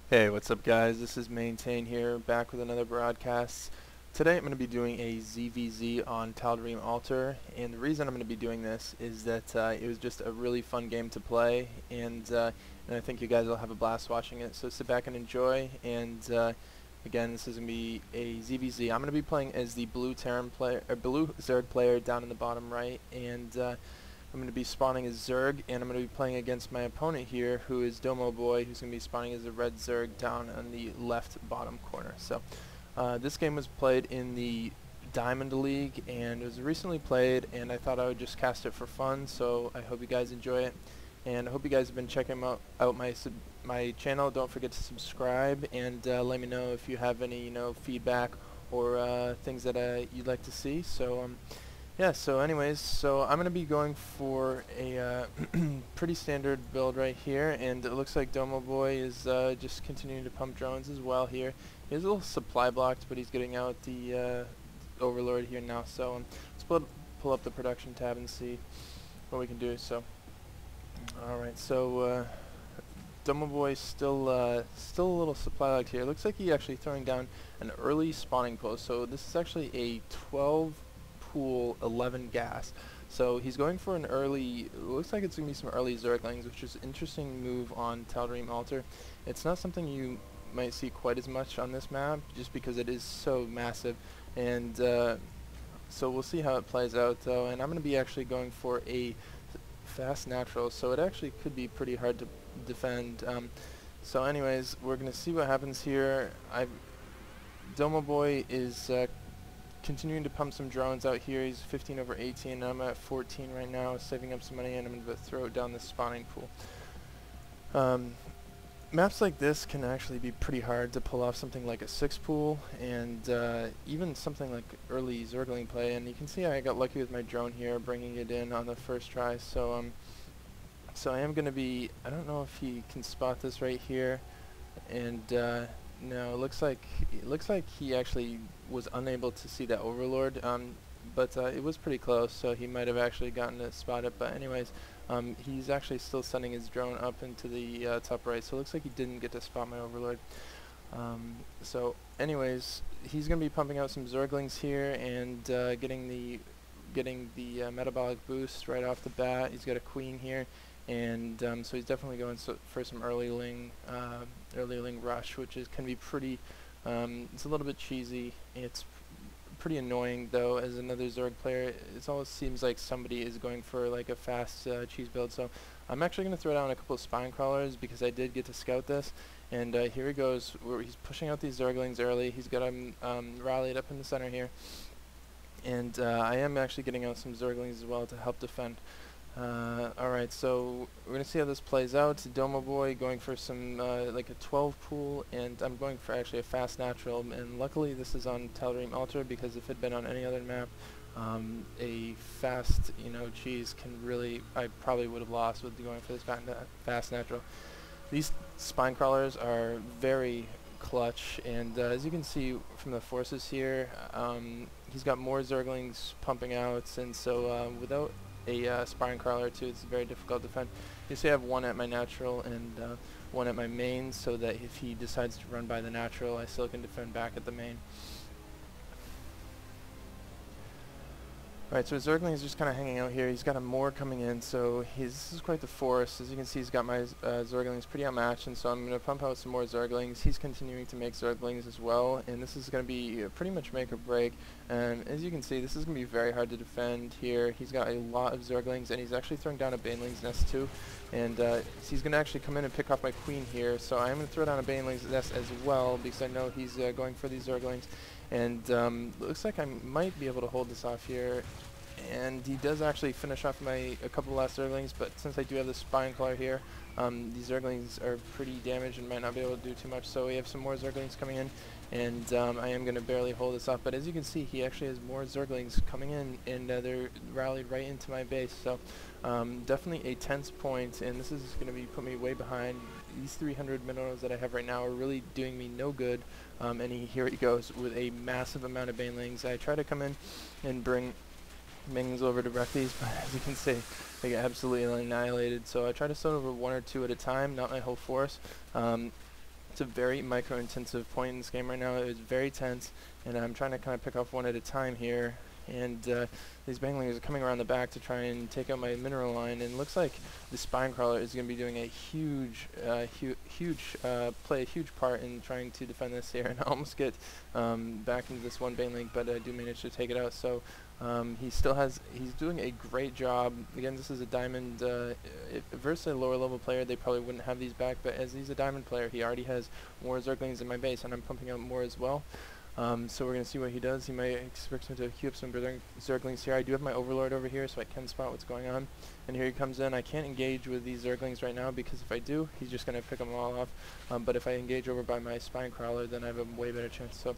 Hey, what's up guys? This is Maintain here, back with another broadcast. Today I'm going to be doing a ZvZ on Tal'Darim Altar, and the reason I'm going to be doing this is that it was just a really fun game to play, and I think you guys will have a blast watching it, so sit back and enjoy. And again, this is going to be a ZvZ. I'm going to be playing as the blue zerg player down in the bottom right, and I'm going to be spawning as Zerg, and I'm going to be playing against my opponent here, who is Domo Boy, who's going to be spawning as a red Zerg down on the left bottom corner. So this game was played in the Diamond League, and it was recently played, and I thought I would just cast it for fun, so I hope you guys enjoy it. And I hope you guys have been checking out my channel. Don't forget to subscribe, and let me know if you have any feedback or things that you'd like to see. So yeah, so anyways, so I'm going to be going for a pretty standard build right here, and it looks like Domo Boy is just continuing to pump drones as well here. He's a little supply blocked, but he's getting out the Overlord here now, so let's pull up the production tab and see what we can do. So, alright, so Domo Boy still a little supply locked here. It looks like he's actually throwing down an early spawning post, so this is actually a 12 pool 11 gas, so he's going for an early, looks like it's going to be some early zerglings, which is an interesting move on Tal'Darim Altar. It's not something you might see quite as much on this map just because it is so massive, and so we'll see how it plays out though. And I'm going to be actually going for a fast natural, so it actually could be pretty hard to defend. So anyways, we're going to see what happens here. Domo Boy is continuing to pump some drones out here. He's 15 over 18, and I'm at 14 right now, saving up some money, and I'm going to throw it down the spawning pool. Maps like this can actually be pretty hard to pull off something like a 6 pool, and even something like early zergling play, and you can see I got lucky with my drone here, bringing it in on the first try. So so I am going to be, I don't know if he can spot this right here, and no, it looks like he actually was unable to see that Overlord, but it was pretty close, so he might have actually gotten to spot it. But anyways, he's actually still sending his drone up into the top right, so it looks like he didn't get to spot my Overlord. So anyways, he's going to be pumping out some Zerglings here and getting the metabolic boost right off the bat. He's got a queen here, and so he's definitely going for some early ling rush, which can be pretty, it's a little bit cheesy. It's pretty annoying though. As another Zerg player, it always seems like somebody is going for like a fast cheese build. So I'm actually going to throw down a couple of spine crawlers because I did get to scout this, and here he goes, where he's pushing out these Zerglings early. He's got them rallied up in the center here, and I am actually getting out some Zerglings as well to help defend. Alright, so we're going to see how this plays out. Domo Boy going for some like a 12 pool, and I'm going for actually a fast natural, and luckily this is on Tal'Darim Altar, because if it had been on any other map, a fast cheese can really, I probably would have lost with going for this fast natural. These spine crawlers are very clutch, and as you can see from the forces here, he's got more Zerglings pumping out, and so without a spine crawler or two, it's very difficult to defend. You see I have one at my natural and one at my main, so that if he decides to run by the natural, I still can defend back at the main. Alright, so his Zergling is just kind of hanging out here. He's got a Moor coming in, so this is quite the forest. As you can see, he's got my Zerglings pretty outmatched, and so I'm going to pump out some more Zerglings. He's continuing to make Zerglings as well, and this is going to be pretty much make or break. And as you can see, this is going to be very hard to defend here. He's got a lot of Zerglings, and he's actually throwing down a Baneling's nest too. And he's going to actually come in and pick off my queen here, so I'm going to throw down a Baneling's nest as well, because I know he's going for these Zerglings. And looks like I might be able to hold this off here, and he does actually finish off a couple last Zerglings, but since I do have the spine crawler here, these Zerglings are pretty damaged and might not be able to do too much, so we have some more Zerglings coming in, and I am going to barely hold this off. But as you can see, he actually has more Zerglings coming in, and they're rallied right into my base, so definitely a tense point, and this is going to put me way behind. These 300 minerals that I have right now are really doing me no good, and here he goes with a massive amount of Banelings. I try to come in and bring minions over to wreck these, but as you can see, they get absolutely annihilated. So I try to stun over one or two at a time, not my whole force. It's a very micro-intensive point in this game right now. It's very tense, and I'm trying to kind of pick off one at a time here. And these banglings are coming around the back to try and take out my mineral line. And it looks like the spine crawler is going to be doing a play a huge part in trying to defend this here. And I almost get back into this one bangling, but I do manage to take it out. So he's doing a great job. Again, this is a diamond, versus a lower level player, they probably wouldn't have these back, but as he's a diamond player, he already has more zerglings in my base, and I'm pumping out more as well. So we're going to see what he does. He might expect me to queue up some zerglings here. I do have my overlord over here, so I can spot what's going on. And here he comes in. I can't engage with these zerglings right now, because if I do, he's just going to pick them all off. But if I engage over by my spine crawler, then I have a way better chance. So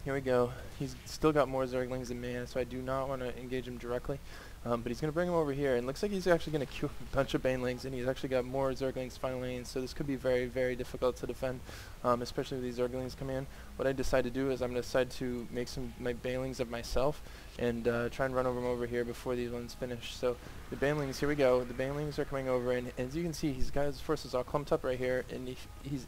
here we go. He's still got more zerglings than me, so I do not want to engage him directly. But he's going to bring him over here, and looks like he's actually going to queue a bunch of banelings, and he's actually got more zerglings finally, and so this could be very, very difficult to defend, especially with these zerglings coming in. What I decide to do is I'm going to decide to make my banelings of myself, and try and run over them over here before these ones finish. So the banelings, here we go. The banelings are coming over, and as you can see, he's got his forces all clumped up right here, and he's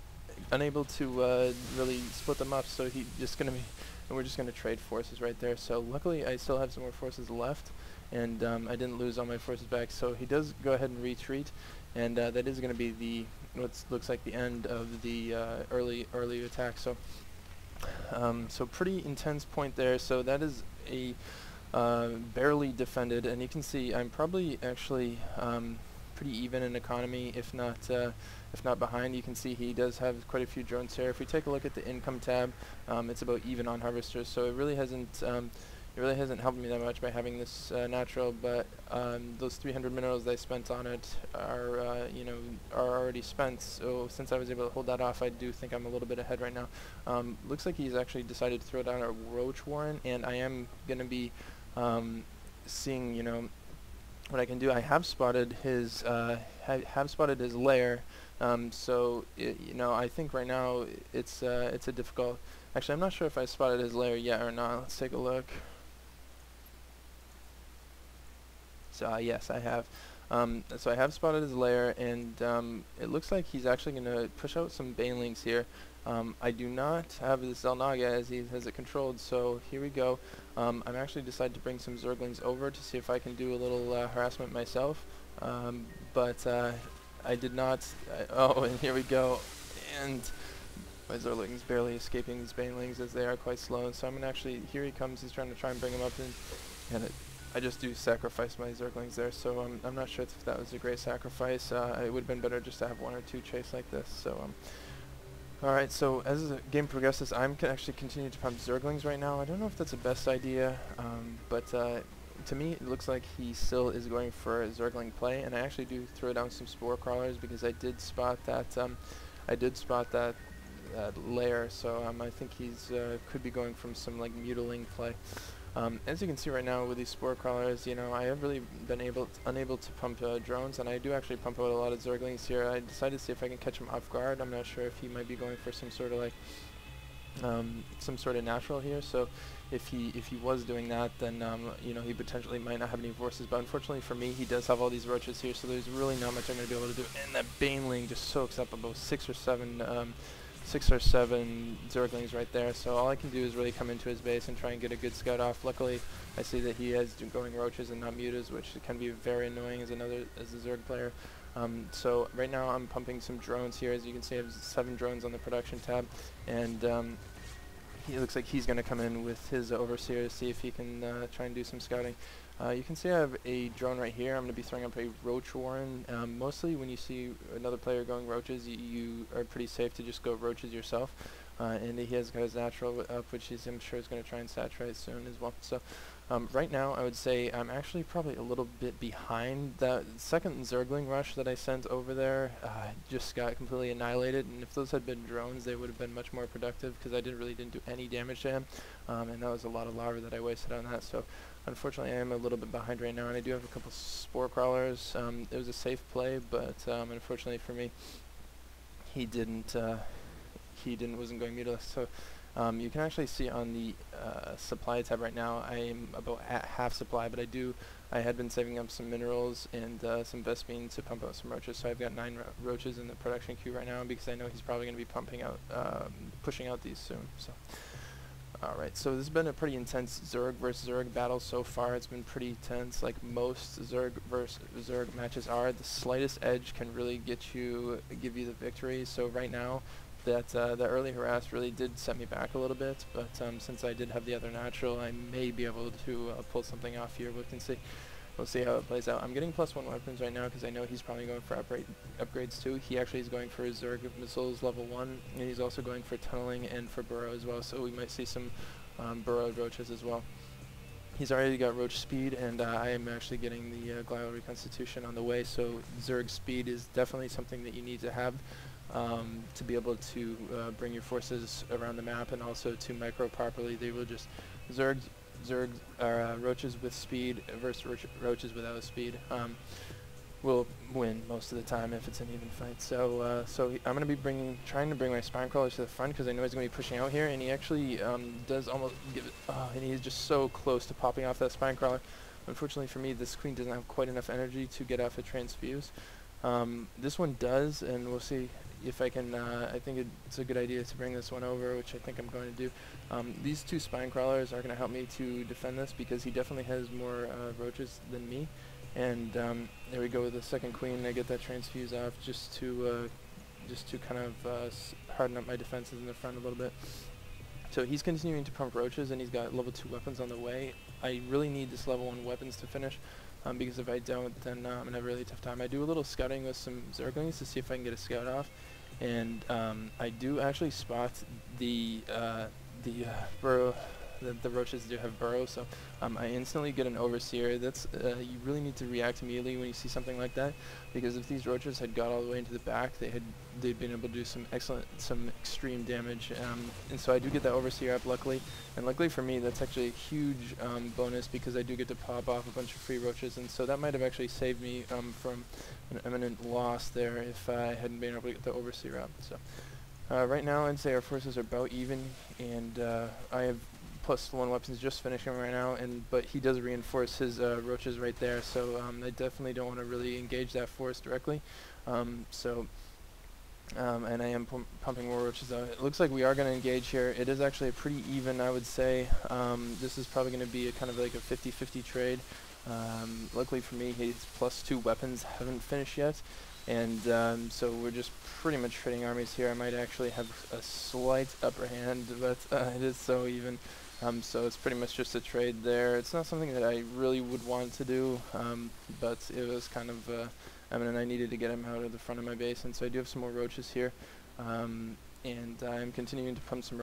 unable to really split them up, so he's just going to be, and we're just going to trade forces right there. So luckily I still have some more forces left, and I didn't lose all my forces back, so he does go ahead and retreat, and that is going to be what looks like the end of the early attack. So so pretty intense point there. So that is a barely defended, and you can see I'm probably actually pretty even in economy, if not behind. You can see he does have quite a few drones here. If we take a look at the income tab, it's about even on harvesters, so it really hasn't helped me that much by having this natural, but those 300 minerals that I spent on it are already spent, so since I was able to hold that off, I do think I'm a little bit ahead right now. Looks like he's actually decided to throw down a roach warren, and I am going to be seeing, what I can do. I have spotted his lair, so I think right now it's a difficult. Actually, I'm not sure if I spotted his lair yet or not. Let's take a look. So yes, I have. So I have spotted his lair, and it looks like he's actually going to push out some banelings here. I do not have the Zelnaga as he has it controlled, so here we go. I'm actually decided to bring some zerglings over to see if I can do a little harassment myself, but I did not. Oh, and here we go, and my zerglings barely escaping these banelings as they are quite slow. So I'm gonna actually, here he comes. He's trying to bring him up, and I just do sacrifice my zerglings there. So I'm not sure if that was a great sacrifice. It would have been better just to have one or two chase like this. So alright, so as the game progresses, I'm actually continuing to pump zerglings right now. I don't know if that's the best idea, but to me it looks like he still is going for a zergling play, and I actually do throw down some spore crawlers because I did spot that lair, so I think he's could be going from some like mutiling play. As you can see right now with these spore crawlers, I have really been unable to pump drones, and I do actually pump out a lot of zerglings here. I decided to see if I can catch him off guard. I'm not sure if he might be going for some sort of like some sort of natural here. So if he was doing that, then he potentially might not have any forces. But unfortunately for me, he does have all these roaches here, so there's really not much I'm going to be able to do. And that baneling just soaks up about 6 or 7 zerglings right there, so all I can do is really come into his base and try and get a good scout off. Luckily, I see that he has going roaches and not mutas, which can be very annoying as a zerg player. So right now I'm pumping some drones here. As you can see, I have 7 drones on the production tab, and he looks like he's going to come in with his overseer to see if he can try and do some scouting. You can see I have a drone right here. I'm going to be throwing up a roach warren. Mostly when you see another player going roaches, you are pretty safe to just go roaches yourself. And he has got his natural up, which I'm sure is going to try and saturate soon as well. So right now I would say I'm actually probably a little bit behind. That second zergling rush that I sent over there just got completely annihilated, and if those had been drones, they would have been much more productive because I didn't do any damage to him, and that was a lot of lava that I wasted on that. So unfortunately, I am a little bit behind right now, and I do have a couple spore crawlers. It was a safe play, but unfortunately for me, he wasn't going mutilous. So you can actually see on the supply tab right now, I am about at half supply, but I do I had been saving up some minerals and some Vespine to pump out some roaches, so I've got 9 roaches in the production queue right now because I know he's probably going to be pumping out, pushing out these soon. So, alright, so this has been a pretty intense Zerg versus Zerg battle so far. It's been pretty tense, like most Zerg versus Zerg matches are. The slightest edge can really give you the victory. So right now, that early harass really did set me back a little bit, but since I did have the other natural, I may be able to pull something off here. We can see. We'll see how it plays out. I'm getting +1 weapons right now because I know he's probably going for upgrades too. He actually is going for his Zerg missiles level 1, and he's also going for tunneling and for burrow as well, so we might see some burrowed roaches as well. He's already got roach speed, and I am actually getting the glial reconstitution on the way, so Zerg speed is definitely something that you need to have to be able to bring your forces around the map and also to micro properly. They will just Zerg roaches with speed versus roaches without speed will win most of the time if it's an even fight. So I'm going to be trying to bring my spine crawlers to the front because I know he's going to be pushing out here, and he actually does almost give it, and he's just so close to popping off that spine crawler. Unfortunately for me, this queen doesn't have quite enough energy to get off a transfuse. This one does, and we'll see if I can. I think it's a good idea to bring this one over, which I think I'm going to do. These 2 spine crawlers are going to help me to defend this because he definitely has more roaches than me. And there we go with the second queen. I get that transfuse off just to kind of harden up my defenses in the front a little bit. So he's continuing to pump roaches, and he's got level 2 weapons on the way. I really need this level 1 weapons to finish, because if I don't, then I'm going to have a really tough time. I do a little scouting with some zerglings to see if I can get a scout off, and I do actually spot the burrow. The roaches do have burrows, so I instantly get an overseer. That's you really need to react immediately when you see something like that, because if these roaches had got all the way into the back, they'd been able to do some extreme damage. And so I do get that overseer up, luckily, and luckily for me, that's actually a huge bonus because I do get to pop off a bunch of free roaches, and so that might have actually saved me from an imminent loss there if I hadn't been able to get the overseer up. So right now, I'd say our forces are about even, and I have +1 weapons just finishing right now, but he does reinforce his roaches right there, so I definitely don't want to really engage that force directly. And I am pumping more roaches out. It looks like we are going to engage here. It is actually a pretty even, I would say. This is probably going to be a kind of like a 50-50 trade. Luckily for me, his +2 weapons haven't finished yet, and so we're just pretty much trading armies here. I might actually have a slight upper hand, but it is so even. So it's pretty much just a trade there. It's not something that I really would want to do, but it was kind of, I mean, I needed to get him out of the front of my base, and so I do have some more roaches here, and I'm continuing to pump some